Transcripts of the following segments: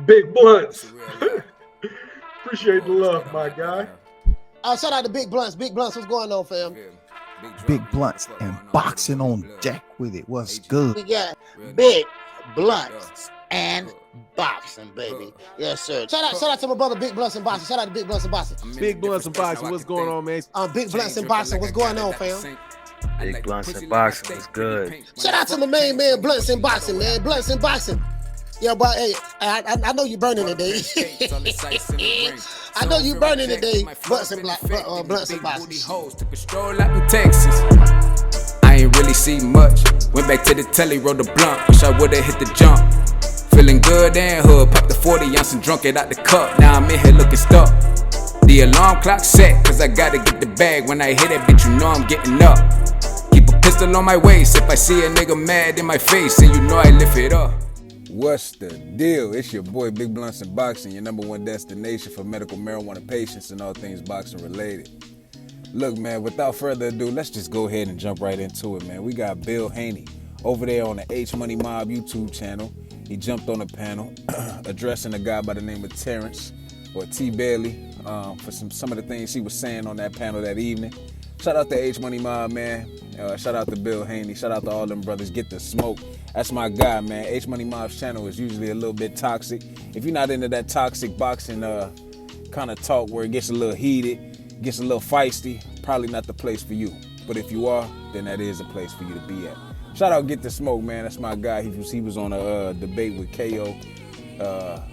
Big Blunts. Appreciate the love, my guy. Shout out to Big Blunts. Big Blunts, what's going on, fam? Big Blunts and Boxing on deck with it. What's good? We got Big Blunts and Boxing, baby. Yes, sir. Shout out to my brother Big Blunts and Boxing. Shout out to Big Blunts and Boxing. Big Blunts and Boxing, what's going on, man? Big Blunts and Boxing, what's going on, fam? Big Blunts and Boxing was good. Shout out to my main man, Blunts and Boxing, man. Blunts and Boxing. Yeah, but hey, I know you burning today. I know you burning today. Blunts and Boxing. Took a stroll out in Texas. I ain't really see much. Went back to the telly, rolled a blunt. Wish I would've hit the jump. Feeling good and hood. Popped the 40 ounce and drunk it out the cup. Now I'm in here looking stuck. The alarm clock set, cause I gotta get the bag. When I hit that bitch, you know I'm getting up. Keep a pistol on my waist. If I see a nigga mad in my face, and you know I lift it up. What's the deal? It's your boy Big Blunts and Boxing, your #1 destination for medical marijuana patients and all things boxing related. Look, man, without further ado, let's just go ahead and jump right into it, man. We got Bill Haney over there on the H-Money Mob YouTube channel. He jumped on the panel addressing a guy by the name of Terrence, or T. Bailey, for some of the things he was saying on that panel that evening. Shout out to H-Money Mob, man. Shout out to Bill Haney. Shout out to all them brothers. Get the smoke. That's my guy, man. H-Money Mob's channel is usually a little bit toxic. If you're not into that toxic boxing kind of talk where it gets a little heated, gets a little feisty, probably not the place for you. But if you are, then that is a place for you to be at. Shout out Get the Smoke, man. That's my guy. He was on a debate with KO.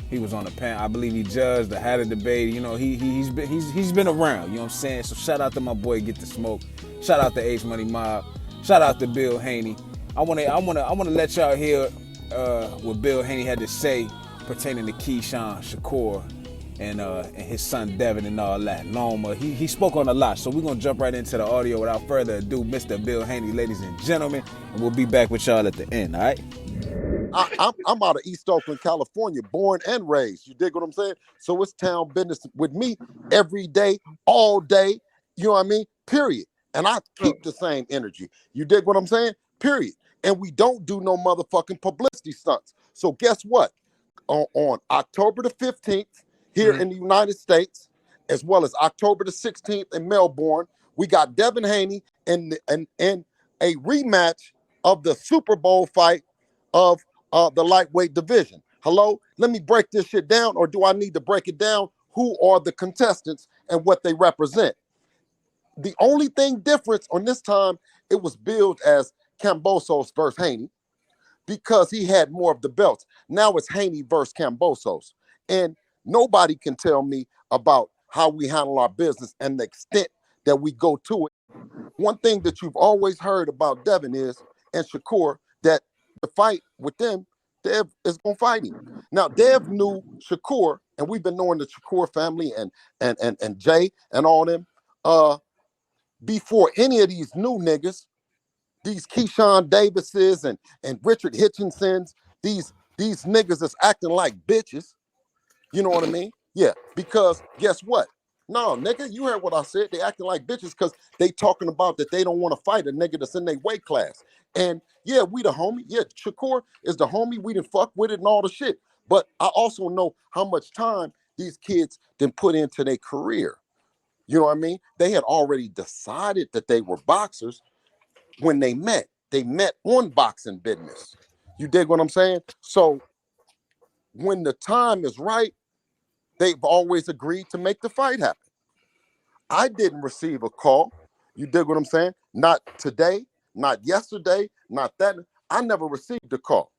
He was on the panel. I believe he judged or had a debate. You know, he's been around. You know what I'm saying? So shout out to my boy Get the Smoke. Shout out to H-Money Mob. Shout out to Bill Haney. I wanna let y'all hear what Bill Haney had to say pertaining to Keyshawn, Shakur, and his son Devin and all that. Loma. He spoke on a lot, so we're gonna jump right into the audio without further ado. Mr. Bill Haney, ladies and gentlemen, and we'll be back with y'all at the end. All right. I'm out of East Oakland, California, born and raised. You dig what I'm saying? So it's town business with me every day, all day. You know what I mean? Period. And I keep the same energy. You dig what I'm saying? Period. And we don't do no motherfucking publicity stunts. So guess what? On October the 15th here in the United States, as well as October the 16th in Melbourne, we got Devin Haney and a rematch of the Super Bowl fight of the lightweight division. Hello? Let me break this shit down, or do I need to break it down? Who are the contestants and what they represent? The only thing difference on this time, it was billed as Kambosos versus Haney because he had more of the belts. Now it's Haney versus Kambosos. And nobody can tell me about how we handle our business and the extent that we go to it. One thing that you've always heard about Devin is, and Shakur, that the fight with them, Dev is gonna fight him. Now, Dev knew Shakur, and we've been knowing the Shakur family and Jay and all them before any of these new niggas, these Keyshawn Davises and Richard Hitchinsons, these niggas that's acting like bitches. You know what I mean? Yeah, because guess what? No, nigga, you heard what I said. They acting like bitches because they talking about that they don't want to fight a nigga that's in their weight class. And yeah, we the homie. Yeah, Shakur is the homie. We done fuck with it and all the shit. But I also know how much time these kids done put into their career. You know what I mean? They had already decided that they were boxers when they met. They met on boxing business. You dig what I'm saying? So when the time is right, they've always agreed to make the fight happen. I didn't receive a call. You dig what I'm saying? Not today, not yesterday, not that. I never received a call.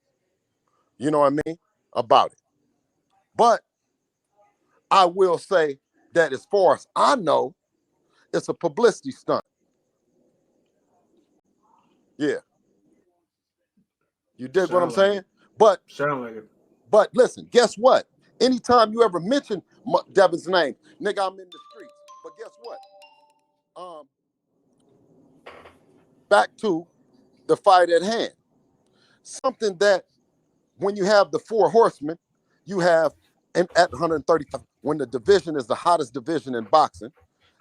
You know what I mean? About it. But I will say that as far as I know, it's a publicity stunt. Yeah. You dig what I'm saying? But Sound like it. But listen, guess what? Anytime you ever mention Devin's name, nigga, I'm in the streets. But guess what? Back to the fight at hand. Something that when you have the four horsemen, you have at 135, when the division is the hottest division in boxing,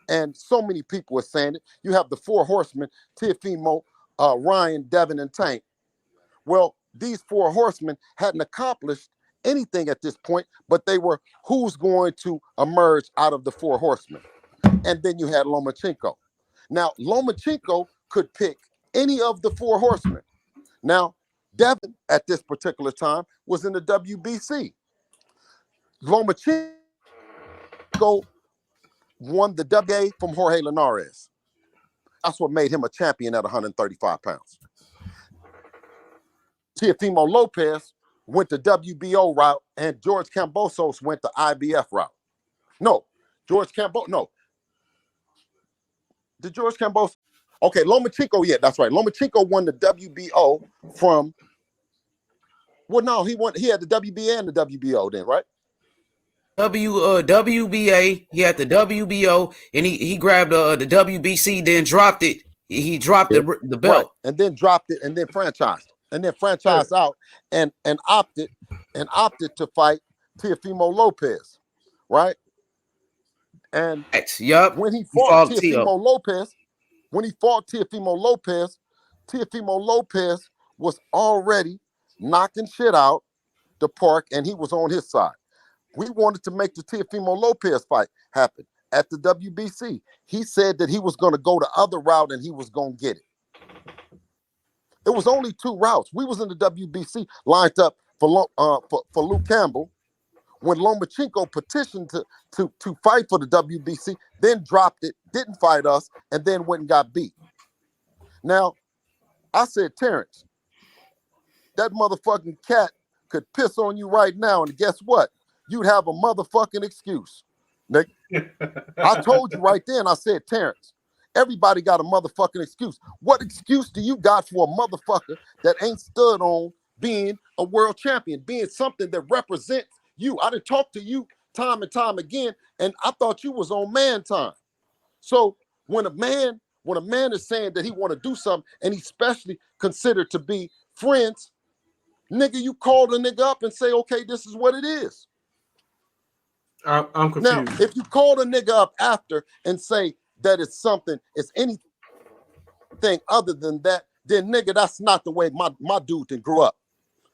and so many people are saying it, you have the four horsemen, Teofimo, Ryan, Devin, and Tank. Well, these four horsemen hadn't accomplished anything at this point, but they were who's going to emerge out of the four horsemen. And then you had Lomachenko. Now, Lomachenko could pick any of the four horsemen. Now, Devin, at this particular time, was in the WBC. Lomachenko won the WA from Jorge Linares. That's what made him a champion at 135 pounds. Teofimo Lopez went the WBO route, and George Kambosos went the IBF route. No, Did George Kambosos? Okay, Lomachenko, yeah, that's right. Lomachenko won the WBO from, well, no, he had the WBA and the WBO then, right? WBA, he had the WBO, and he grabbed the WBC, then dropped it. He dropped the belt. Right. And then dropped it, and then franchised. And then franchised out and opted to fight Teofimo Lopez, right? And when he fought Teofimo Lopez, Teofimo Lopez was already knocking shit out the park, and he was on his side. We wanted to make the Teofimo Lopez fight happen at the WBC. He said that he was going to go the other route and he was going to get it. It was only two routes. We was in the WBC lined up for Luke Campbell when Lomachenko petitioned to fight for the WBC, then dropped it, didn't fight us, and then went and got beat. Now, I said, Terrence, that motherfucking cat could piss on you right now, and guess what? You'd have a motherfucking excuse. Nick. I told you right then, I said, Terrence, everybody got a motherfucking excuse. What excuse do you got for a motherfucker that ain't stood on being a world champion, being something that represents you? I done talked to you time and time again, and I thought you was on man time. So when a man is saying that he want to do something, and he's especially considered to be friends, nigga, you call the nigga up and say, okay, this is what it is. I'm confused. Now, if you call the nigga up after and say that it's something, it's anything other than that, then nigga, that's not the way my dude didn't grow up.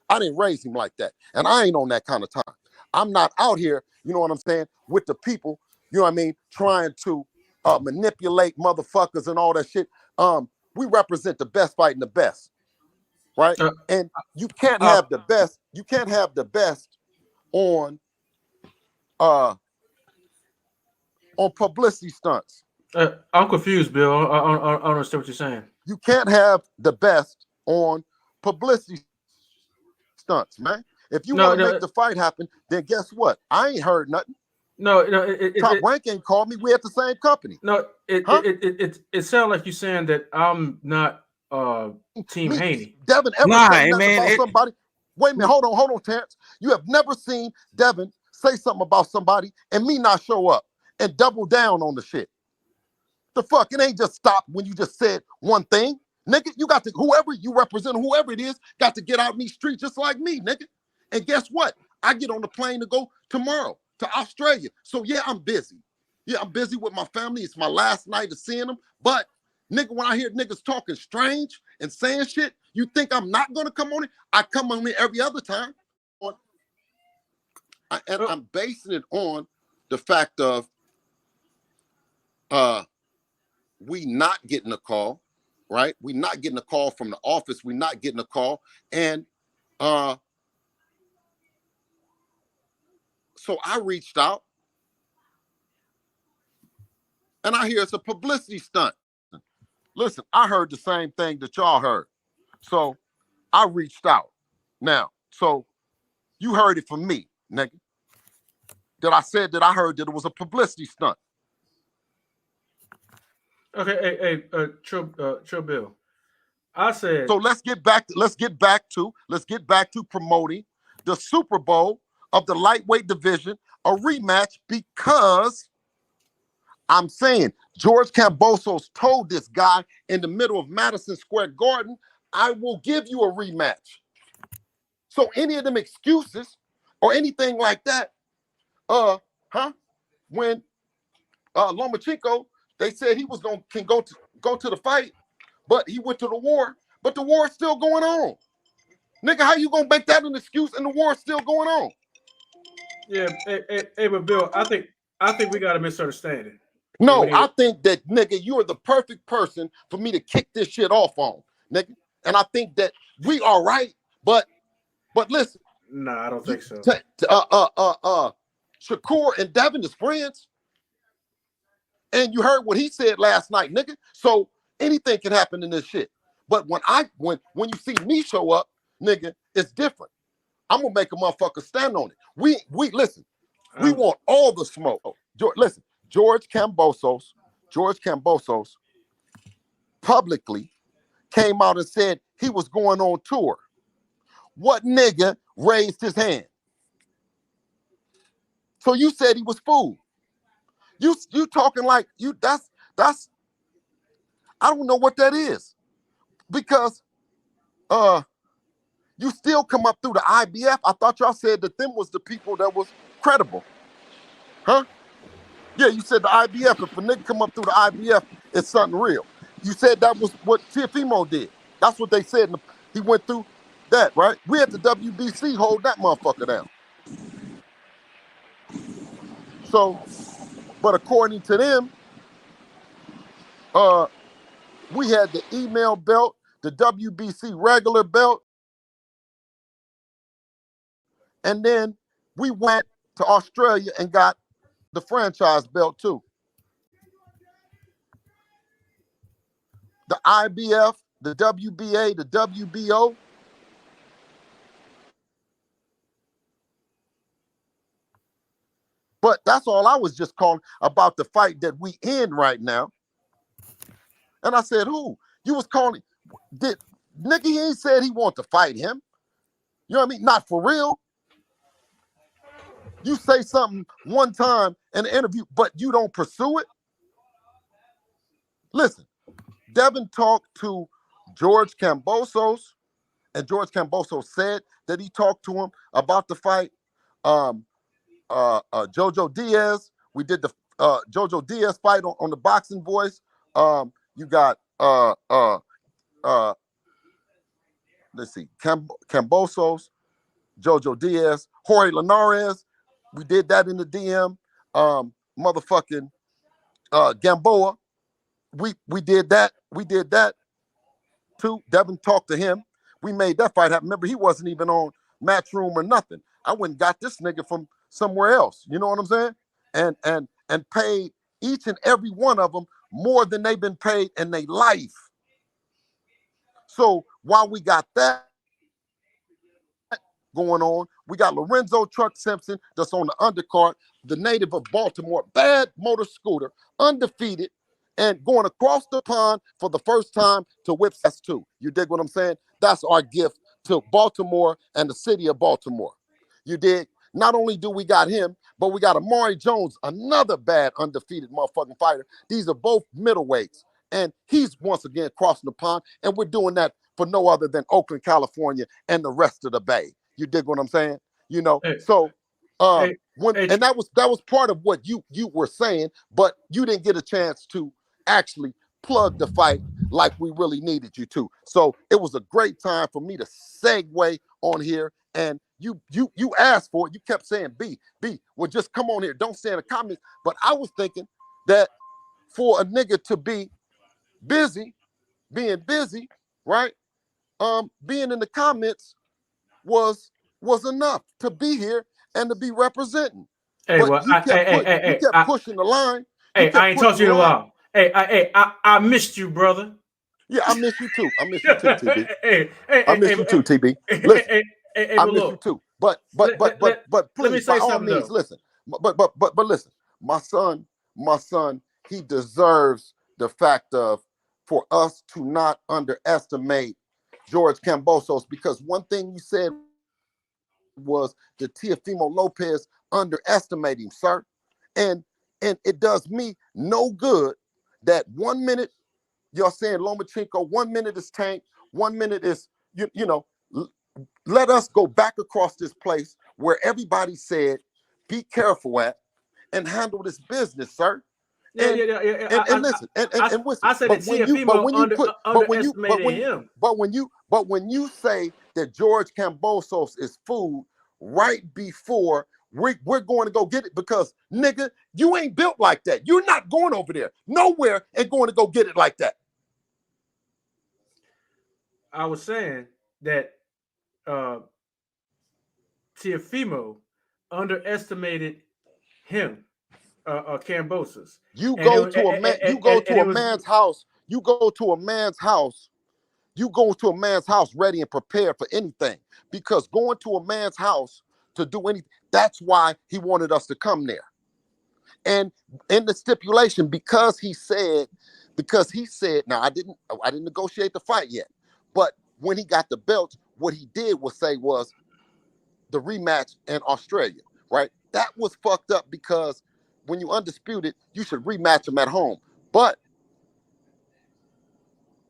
I didn't raise him like that. And I ain't on that kind of time. I'm not out here, you know what I'm saying, with the people, you know what I mean, trying to manipulate motherfuckers and all that shit. We represent the best fighting the best, right? And you can't have the best. You can't have the best on publicity stunts. I'm confused, Bill. I don't understand what you're saying. You can't have the best on publicity stunts, man. If you want to make the fight happen, then guess what? I ain't heard nothing. Top Rank ain't called me. We at the same company. No, it sounds like you're saying that I'm not Team Haney. Devin ever say nothing about somebody? Wait a minute, hold on, Terrence. You have never seen Devin say something about somebody and me not show up and double down on the shit. The fuck, it ain't just stopped when you just said one thing. Nigga, you got to, whoever you represent, whoever it is, got to get out in these streets just like me, nigga. And guess what? I get on the plane to go tomorrow to Australia. So yeah, I'm busy. Yeah, I'm busy with my family. It's my last night of seeing them. But nigga, when I hear niggas talking strange and saying shit, you think I'm not gonna come on it? I come on it every other time. And I'm basing it on the fact of we not getting a call, right? We not getting a call from the office. We not getting a call. And so I reached out and I hear it's a publicity stunt. Listen, I heard the same thing that y'all heard. So I reached out. Now, so you heard it from me, nigga. That I said that I heard that it was a publicity stunt. Okay, Trill Bill. I said. So let's get back to promoting the Super Bowl of the lightweight division, a rematch, because I'm saying George Kambosos told this guy in the middle of Madison Square Garden, I will give you a rematch. So any of them excuses or anything like that, when Lomachenko, they said he was can go to the fight, but he went to the war, but the war is still going on. Nigga, how you gonna make that an excuse and the war is still going on? Yeah, hey, but Bill, I think we got a misunderstanding. No, I think that, nigga, you are the perfect person for me to kick this shit off on, nigga. And I think that we are right, but listen. No, I don't think so. Shakur and Devin is friends. And you heard what he said last night, nigga. So anything can happen in this shit. But when you see me show up, nigga, it's different. I'm gonna make a motherfucker stand on it. We listen. We want all the smoke. Listen, George Kambosos publicly came out and said he was going on tour. What nigga raised his hand? So you said he was fooled. You talking like you that's I don't know what that is. Because you still come up through the IBF. I thought y'all said that them was the people that was credible. Huh? Yeah, you said the IBF. If a nigga come up through the IBF, it's something real. You said that was what Tiafimo did. That's what they said. He went through that, right? We at the WBC hold that motherfucker down. So, but according to them, we had the email belt, the WBC regular belt, and then we went to Australia and got the franchise belt too. The IBF, the WBA, the WBO. But that's all I was just calling about the fight that we in right now. And I said, who? You was calling, nigga, he ain't said he want to fight him. You know what I mean? Not for real. You say something one time in an interview, but you don't pursue it. Listen, Devin talked to George Kambosos, and George Kambosos said that he talked to him about the fight. Jojo Diaz, we did the Jojo Diaz fight on the Boxing Voice. You got let's see, Kambosos, Jojo Diaz, Jorge Linares. We did that in the DM. Motherfucking Gamboa. We did that. We did that too. Devin talked to him. We made that fight happen. Remember, he wasn't even on Matchroom or nothing. I went and got this nigga from somewhere else. You know what I'm saying? And paid each and every one of them more than they've been paid in their life. So while we got that going on, we got Lorenzo Truck Simpson that's on the undercard, the native of Baltimore, bad motor scooter, undefeated, and going across the pond for the first time to whip S2. You dig what I'm saying? That's our gift to Baltimore and the city of Baltimore. You dig? Not only do we got him, but we got Amari Jones, another bad undefeated motherfucking fighter. These are both middleweights. And he's once again crossing the pond. And we're doing that for no other than Oakland, California, and the rest of the Bay. You dig what I'm saying? You know, so and that was part of what you were saying, but you didn't get a chance to actually plug the fight like we really needed you to. So it was a great time for me to segue on here, and you asked for it. You kept saying B, well, just come on here. Don't say in the comments. But I was thinking that for a nigga to be busy, being busy, right? Being in the comments was enough to be here and to be representing. Hey, but well, you kept pushing the line. Hey, I ain't talked to you in a while. Hey, I missed you, brother. Yeah, I miss you too. I miss you too, TB. I miss you too, TB. Listen, I miss you too. But please, let me say by all something, means, though. listen. But listen, my son, he deserves the fact of for us to not underestimate George Kambosos, because one thing you said was the Teofimo Lopez underestimate him, sir. And it does me no good that 1 minute you're saying Lomachenko, 1 minute is Tank, 1 minute is, you know, let us go back across this place where everybody said, be careful at and handle this business, sir. And listen, I said that Teofimo underestimated him. But when you say that George Kambosos is fooled right before we're going to go get it because, nigga, you ain't built like that. You're not going over there nowhere and going to go get it like that. I was saying that Teofimo underestimated him, Kambosos. You go to a man. You go to a man's house. You go to a man's house. You go to a man's house ready and prepared for anything, because going to a man's house to do anything, that's why he wanted us to come there. And in the stipulation, because he said, now I didn't negotiate the fight yet, but when he got the belt, what he did was say was the rematch in Australia, right? That was fucked up, because when you undisputed, you should rematch him at home. But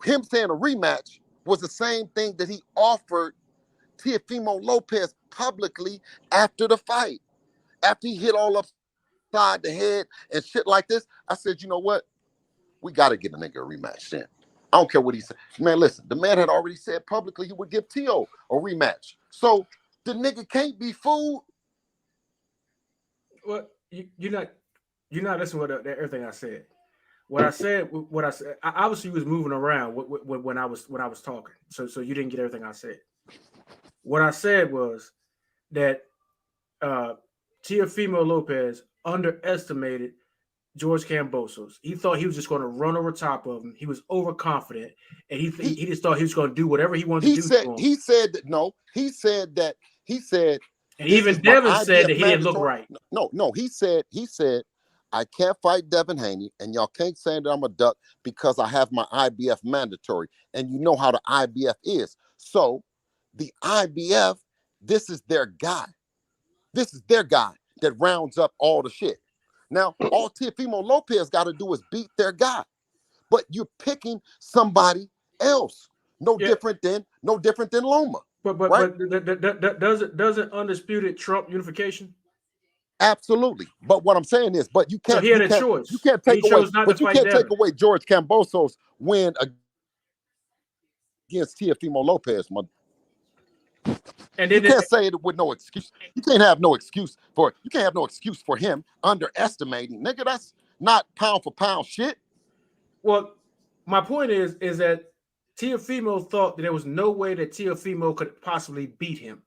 him saying a rematch was the same thing that he offered Teofimo Lopez publicly after the fight. After he hit all upside the head and shit like this, I said, you know what? We got to get a nigga a rematch then. I don't care what he said. Man, listen, the man had already said publicly he would give Teo a rematch. So the nigga can't be fooled. Well, you're not listening to everything I said. What I said, I obviously was moving around when I was talking, so you didn't get everything I said. What I said was that Teofimo Lopez underestimated George Kambosos. He thought he was just going to run over top of him. He was overconfident, and he just thought he was going to do whatever he wanted to do. He said that no. He said that and even Devin said that he didn't look right. No. He said. I can't fight Devin Haney, and y'all can't say that I'm a duck because I have my IBF mandatory. And you know how the IBF is. So the IBF, this is their guy. This is their guy that rounds up all the shit. Now, all Teofimo Lopez got to do is beat their guy. But you're picking somebody else. No different than Loma. But doesn't undisputed trump unification? Absolutely, but what I'm saying is, but you can't. So he had a choice. You can't take away. But you can't take away George Kambosos' win against Teofimo Lopez. And then you can't say it with no excuse. You can't have no excuse for. You can't have no excuse for him underestimating, nigga. That's not pound for pound shit. Well, my point is that Teofimo thought that there was no way that Teofimo could possibly beat him.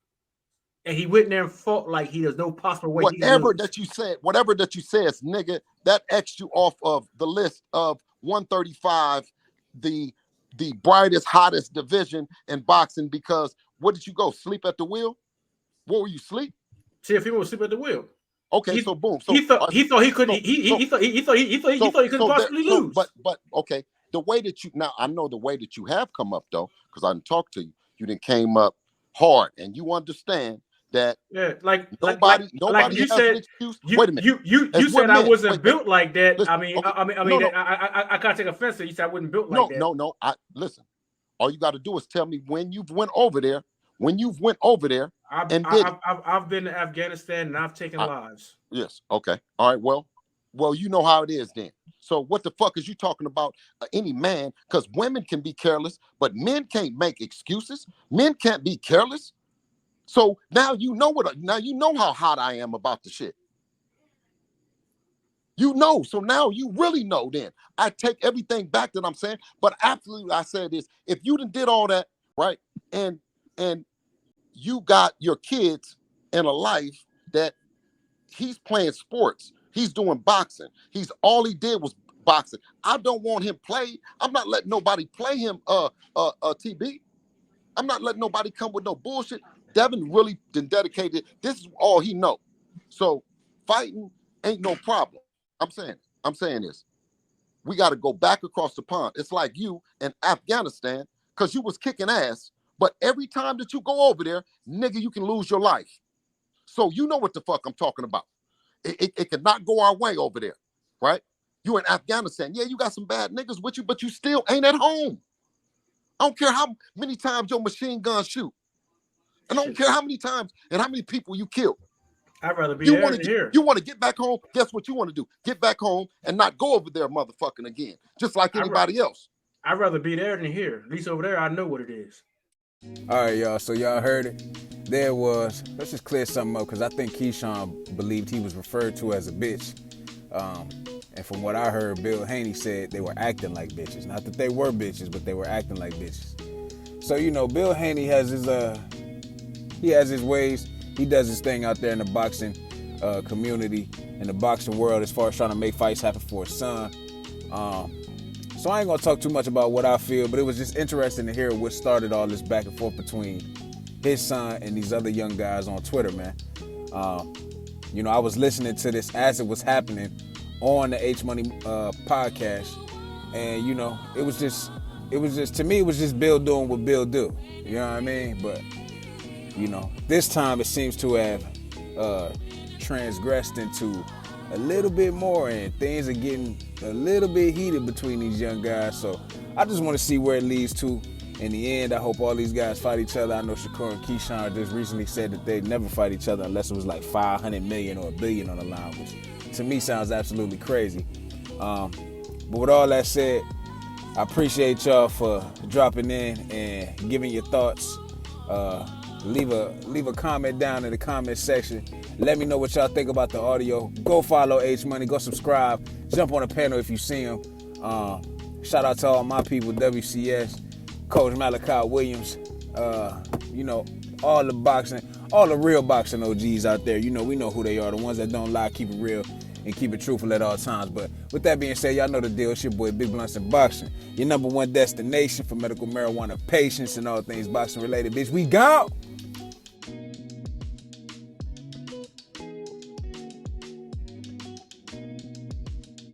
And he went there and fought like there's no possible way. Whatever that you said, nigga, that X you off of the list of 135, the brightest, hottest division in boxing. Because what did you go sleep at the wheel? What were you sleep? Teofimo was sleep at the wheel. Okay, so boom. So he thought he couldn't. He thought he couldn't possibly lose. But okay, the way that you now I know the way that you have come up though, because I didn't talk to you. You didn't came up hard, and you understand that nobody you said. Wait a minute. You said I wasn't built like that. Listen, I can't take offense to you. Said I wasn't built like that. No. Listen. All you got to do is tell me when you've went over there. When you've went over there, I've been to Afghanistan and I've taken lives. Yes. Okay. All right. Well, you know how it is then. So what the fuck is you talking about? Any man? Because women can be careless, but men can't make excuses. Men can't be careless. So now you know how hot I am about the shit. You know, so now you really know then. I take everything back that I'm saying, but absolutely I said this. If you did all that, right, and you got your kids in a life that he's playing sports, he's doing boxing, all he did was boxing. I don't want him played. I'm not letting nobody play him TB. I'm not letting nobody come with no bullshit. Devin really been dedicated. This is all he know. So fighting ain't no problem. I'm saying this. We got to go back across the pond. It's like you in Afghanistan, because you was kicking ass, but every time that you go over there, nigga, you can lose your life. So you know what the fuck I'm talking about. It could not go our way over there, right? You in Afghanistan. Yeah, you got some bad niggas with you, but you still ain't at home. I don't care how many times your machine gun shoot. I don't care how many times and how many people you kill. I'd rather be there than here. You want to get back home? Guess what you want to do? Get back home and not go over there motherfucking again, just like anybody else. I'd rather be there than here. At least over there, I know what it is. All right, y'all. So y'all heard it. There was. Let's just clear something up because I think Keyshawn believed he was referred to as a bitch. And from what I heard, Bill Haney said they were acting like bitches. Not that they were bitches, but they were acting like bitches. So Bill Haney has his ways. He does his thing out there in the boxing community, in the boxing world, as far as trying to make fights happen for his son. So I ain't gonna talk too much about what I feel, but it was just interesting to hear what started all this back and forth between his son and these other young guys on Twitter, man. I was listening to this as it was happening on the H-Money podcast, and it was just to me it was just Bill doing what Bill do. You know what I mean? But this time it seems to have transgressed into a little bit more, and things are getting a little bit heated between these young guys. So I just want to see where it leads to. In the end, I hope all these guys fight each other. I know Shakur and Keyshawn just recently said that they'd never fight each other unless it was like 500 million or $1 billion on the line, which to me sounds absolutely crazy. But with all that said, I appreciate y'all for dropping in and giving your thoughts. Leave a comment down in the comment section. Let me know what y'all think about the audio. Go follow H-Money. Go subscribe. Jump on the panel if you see him. Shout out to all my people, WCS, Coach Malachi Williams. All the boxing, all the real boxing OGs out there. We know who they are. The ones that don't lie, keep it real, and keep it truthful at all times. But with that being said, y'all know the deal. It's your boy Big Blunts and Boxing, your #1 destination for medical marijuana patients and all things boxing related. Bitch, we go.